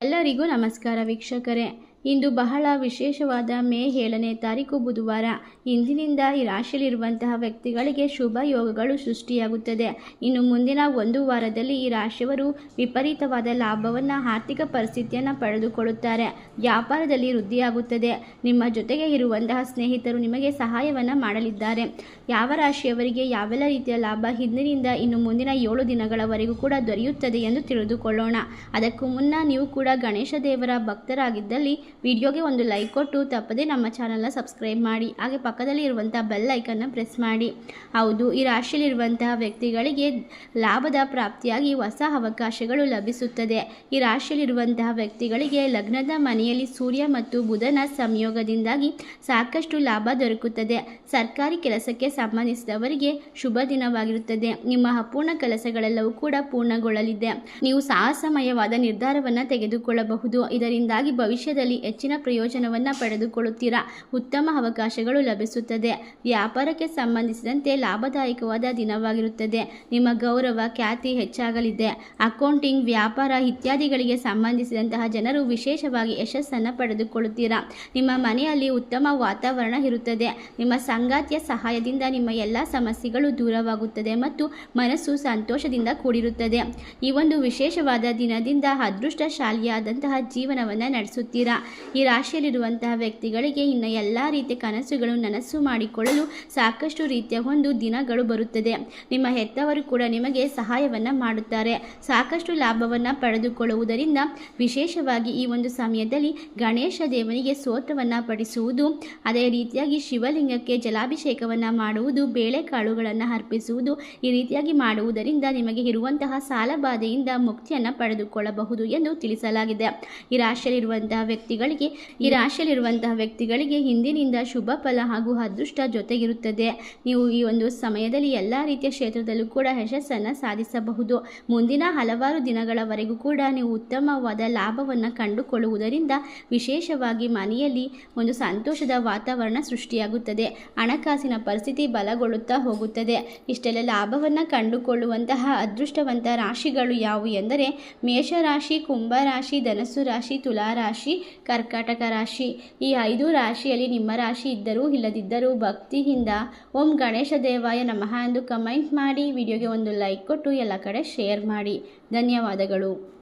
ಎಲ್ಲರಿಗೂ ನಮಸ್ಕಾರ ವೀಕ್ಷಕರೇ. ಇಂದು ಬಹಳ ವಿಶೇಷವಾದ ಮೇ 7ನೇ ತಾರೀಕು ಬುಧವಾರ. ಇಂದಿನಿಂದ ಈ ರಾಶಿಯಲ್ಲಿರುವಂತಹ ವ್ಯಕ್ತಿಗಳಿಗೆ ಶುಭ ಯೋಗಗಳು ಸೃಷ್ಟಿಯಾಗುತ್ತದೆ. ಇನ್ನು ಮುಂದಿನ ಒಂದು ವಾರದಲ್ಲಿ ಈ ರಾಶಿಯವರು ವಿಪರೀತವಾದ ಲಾಭವನ್ನು, ಆರ್ಥಿಕ ಪರಿಸ್ಥಿತಿಯನ್ನು ಪಡೆದುಕೊಳ್ಳುತ್ತಾರೆ. ವ್ಯಾಪಾರದಲ್ಲಿ ವೃದ್ಧಿಯಾಗುತ್ತದೆ. ನಿಮ್ಮ ಜೊತೆಗೆ ಇರುವಂತಹ ಸ್ನೇಹಿತರು ನಿಮಗೆ ಸಹಾಯವನ್ನು ಮಾಡಲಿದ್ದಾರೆ. ಯಾವ ರಾಶಿಯವರಿಗೆ ಯಾವೆಲ್ಲ ರೀತಿಯ ಲಾಭ ಹಿಂದಿನಿಂದ ಇನ್ನು ಮುಂದಿನ 7 ದಿನಗಳವರೆಗೂ ಕೂಡ ದೊರೆಯುತ್ತದೆ ಎಂದು ತಿಳಿದುಕೊಳ್ಳೋಣ. ಅದಕ್ಕೂ ಮುನ್ನ ನೀವು ಕೂಡ ಗಣೇಶ ದೇವರ ಭಕ್ತರಾಗಿದ್ದಲ್ಲಿ ವಿಡಿಯೋಗೆ ಒಂದು ಲೈಕ್ ಕೊಟ್ಟು ತಪ್ಪದೆ ನಮ್ಮ ಚಾನಲ್ನ ಸಬ್ಸ್ಕ್ರೈಬ್ ಮಾಡಿ. ಹಾಗೆ ಪಕ್ಕದಲ್ಲಿ ಇರುವಂತಹ ಬೆಲ್ ಐಕನ್ನ ಪ್ರೆಸ್ ಮಾಡಿ. ಹೌದು, ಈ ರಾಶಿಯಲ್ಲಿರುವಂತಹ ವ್ಯಕ್ತಿಗಳಿಗೆ ಲಾಭದ ಪ್ರಾಪ್ತಿಯಾಗಿ ಹೊಸ ಅವಕಾಶಗಳು ಲಭಿಸುತ್ತದೆ. ಈ ರಾಶಿಯಲ್ಲಿರುವಂತಹ ವ್ಯಕ್ತಿಗಳಿಗೆ ಲಗ್ನದ ಮನೆಯಲ್ಲಿ ಸೂರ್ಯ ಮತ್ತು ಬುಧನ ಸಂಯೋಗದಿಂದಾಗಿ ಸಾಕಷ್ಟು ಲಾಭ ದೊರಕುತ್ತದೆ. ಸರ್ಕಾರಿ ಕೆಲಸಕ್ಕೆ ಸಂಬಂಧಿಸಿದವರಿಗೆ ಶುಭ ದಿನವಾಗಿರುತ್ತದೆ. ನಿಮ್ಮ ಅಪೂರ್ಣ ಕೆಲಸಗಳೆಲ್ಲವೂ ಕೂಡ ಪೂರ್ಣಗೊಳ್ಳಲಿದೆ. ನೀವು ಸಾಹಸಮಯವಾದ ನಿರ್ಧಾರವನ್ನು ತೆಗೆದುಕೊಳ್ಳಬಹುದು. ಇದರಿಂದಾಗಿ ಭವಿಷ್ಯದಲ್ಲಿ ಹೆಚ್ಚಿನ ಪ್ರಯೋಜನವನ್ನು ಪಡೆದುಕೊಳ್ಳುತ್ತೀರಾ. ಉತ್ತಮ ಅವಕಾಶಗಳು ಲಭಿಸುತ್ತದೆ. ವ್ಯಾಪಾರಕ್ಕೆ ಸಂಬಂಧಿಸಿದಂತೆ ಲಾಭದಾಯಕವಾದ ದಿನವಾಗಿರುತ್ತದೆ. ನಿಮ್ಮ ಗೌರವ, ಖ್ಯಾತಿ ಹೆಚ್ಚಾಗಲಿದೆ. ಅಕೌಂಟಿಂಗ್, ವ್ಯಾಪಾರ ಇತ್ಯಾದಿಗಳಿಗೆ ಸಂಬಂಧಿಸಿದಂತಹ ಜನರು ವಿಶೇಷವಾಗಿ ಯಶಸ್ಸನ್ನು ಪಡೆದುಕೊಳ್ಳುತ್ತೀರಾ. ನಿಮ್ಮ ಮನೆಯಲ್ಲಿ ಉತ್ತಮ ವಾತಾವರಣ ಇರುತ್ತದೆ. ನಿಮ್ಮ ಸಂಗಾತಿಯ ಸಹಾಯದಿಂದ ನಿಮ್ಮ ಎಲ್ಲ ಸಮಸ್ಯೆಗಳು ದೂರವಾಗುತ್ತದೆ ಮತ್ತು ಮನಸ್ಸು ಸಂತೋಷದಿಂದ ಕೂಡಿರುತ್ತದೆ. ಈ ಒಂದು ವಿಶೇಷವಾದ ದಿನದಿಂದ ಅದೃಷ್ಟಶಾಲಿಯಾದಂತಹ ಜೀವನವನ್ನು ನಡೆಸುತ್ತೀರಾ. ಈ ರಾಶಿಯಲ್ಲಿರುವಂತಹ ವ್ಯಕ್ತಿಗಳಿಗೆ ಇನ್ನು ಎಲ್ಲ ರೀತಿಯ ಕನಸುಗಳು ನನಸು ಮಾಡಿಕೊಳ್ಳಲು ಸಾಕಷ್ಟು ರೀತಿಯ ಒಂದು ದಿನಗಳು ಬರುತ್ತದೆ. ನಿಮ್ಮ ಹೆತ್ತವರು ಕೂಡ ನಿಮಗೆ ಸಹಾಯವನ್ನು ಮಾಡುತ್ತಾರೆ. ಸಾಕಷ್ಟು ಲಾಭವನ್ನು ಪಡೆದುಕೊಳ್ಳುವುದರಿಂದ ವಿಶೇಷವಾಗಿ ಈ ಒಂದು ಸಮಯದಲ್ಲಿ ಗಣೇಶ ದೇವನಿಗೆ ಸ್ತೋತ್ರವನ್ನು ಪಡಿಸುವುದು, ಅದೇ ರೀತಿಯಾಗಿ ಶಿವಲಿಂಗಕ್ಕೆ ಜಲಾಭಿಷೇಕವನ್ನು ಮಾಡುವುದು, ಬೇಳೆಕಾಳುಗಳನ್ನು ಅರ್ಪಿಸುವುದು, ಈ ರೀತಿಯಾಗಿ ಮಾಡುವುದರಿಂದ ನಿಮಗೆ ಇರುವಂತಹ ಸಾಲಬಾಧೆಯಿಂದ ಮುಕ್ತಿಯನ್ನು ಪಡೆದುಕೊಳ್ಳಬಹುದು ಎಂದು ತಿಳಿಸಲಾಗಿದೆ. ಈ ರಾಶಿಯಲ್ಲಿರುವಂತಹ ವ್ಯಕ್ತಿಗಳಿಗೆ ಹಿಂದಿನಿಂದ ಶುಭ ಫಲ ಹಾಗೂ ಅದೃಷ್ಟ ಜೊತೆಗಿರುತ್ತದೆ. ನೀವು ಈ ಒಂದು ಸಮಯದಲ್ಲಿ ಎಲ್ಲ ರೀತಿಯ ಕ್ಷೇತ್ರದಲ್ಲೂ ಕೂಡ ಯಶಸ್ಸನ್ನು ಸಾಧಿಸಬಹುದು. ಮುಂದಿನ ಹಲವಾರು ದಿನಗಳವರೆಗೂ ಕೂಡ ನೀವು ಉತ್ತಮವಾದ ಲಾಭವನ್ನು ಕಂಡುಕೊಳ್ಳುವುದರಿಂದ ವಿಶೇಷವಾಗಿ ಮನೆಯಲ್ಲಿ ಒಂದು ಸಂತೋಷದ ವಾತಾವರಣ ಸೃಷ್ಟಿಯಾಗುತ್ತದೆ. ಹಣಕಾಸಿನ ಪರಿಸ್ಥಿತಿ ಬಲಗೊಳ್ಳುತ್ತಾ ಹೋಗುತ್ತದೆ. ಇಷ್ಟೆಲ್ಲ ಲಾಭವನ್ನು ಕಂಡುಕೊಳ್ಳುವಂತಹ ಅದೃಷ್ಟವಂತ ರಾಶಿಗಳು ಯಾವುವು ಎಂದರೆ ಮೇಷರಾಶಿ, ಕುಂಭರಾಶಿ, ಧನಸ್ಸು ರಾಶಿ, ತುಲಾರಾಶಿ, ಕರ್ಕಾಟಕ ರಾಶಿ. ಈ 5 ರಾಶಿಯಲ್ಲಿ ನಿಮ್ಮ ರಾಶಿ ಇದ್ದರೂ ಇಲ್ಲದಿದ್ದರೂ ಭಕ್ತಿಯಿಂದ ಓಂ ಗಣೇಶ ದೇವಾಯ ನಮಃ ಎಂದು ಕಮೆಂಟ್ ಮಾಡಿ. ವಿಡಿಯೋಗೆ ಒಂದು ಲೈಕ್ ಕೊಟ್ಟು ಎಲ್ಲ ಕಡೆ ಶೇರ್ ಮಾಡಿ. ಧನ್ಯವಾದಗಳು.